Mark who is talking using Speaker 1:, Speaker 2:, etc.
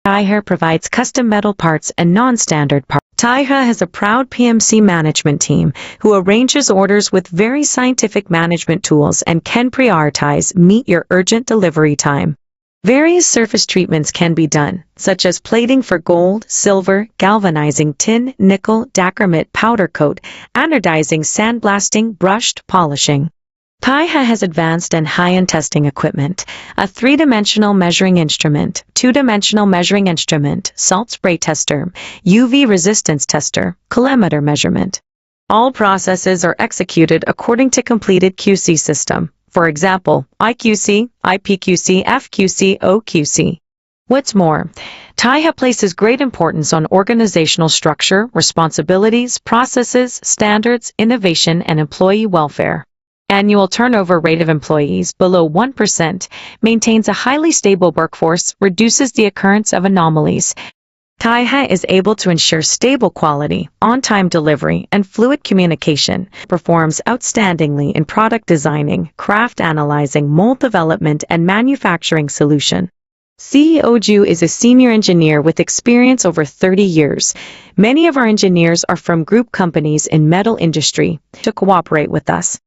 Speaker 1: Taihe provides custom metal parts and non-standard parts. Taihe has a proud PMC management team who arranges orders with very scientific management tools and can prioritize meet your urgent delivery time. Various surface treatments can be done, such as plating for gold, silver, galvanizing tin, nickel, dacrymate, powder coat, anodizing, sandblasting, brushed, polishing. Taihe has advanced and high-end testing equipment, a 3-dimensional measuring instrument, 2-dimensional measuring instrument, salt spray tester, UV resistance tester, colorimeter measurement. All processes are executed according to completed QC system. For example, IQC, IPQC, FQC, OQC. What's more, Taihe places great importance on organizational structure, responsibilities, processes, standards, innovation, and employee welfare. Annual turnover rate of employees below 1%, maintains a highly stable workforce, reduces the occurrence of anomalies. Taihe is able to ensure stable quality, on-time delivery, and fluid communication, performs outstandingly in product designing, craft analyzing, mold development, and manufacturing solution. CEO Ju is a senior engineer with experience over 30 years. Many of our engineers are from group companies in metal industry to cooperate with us.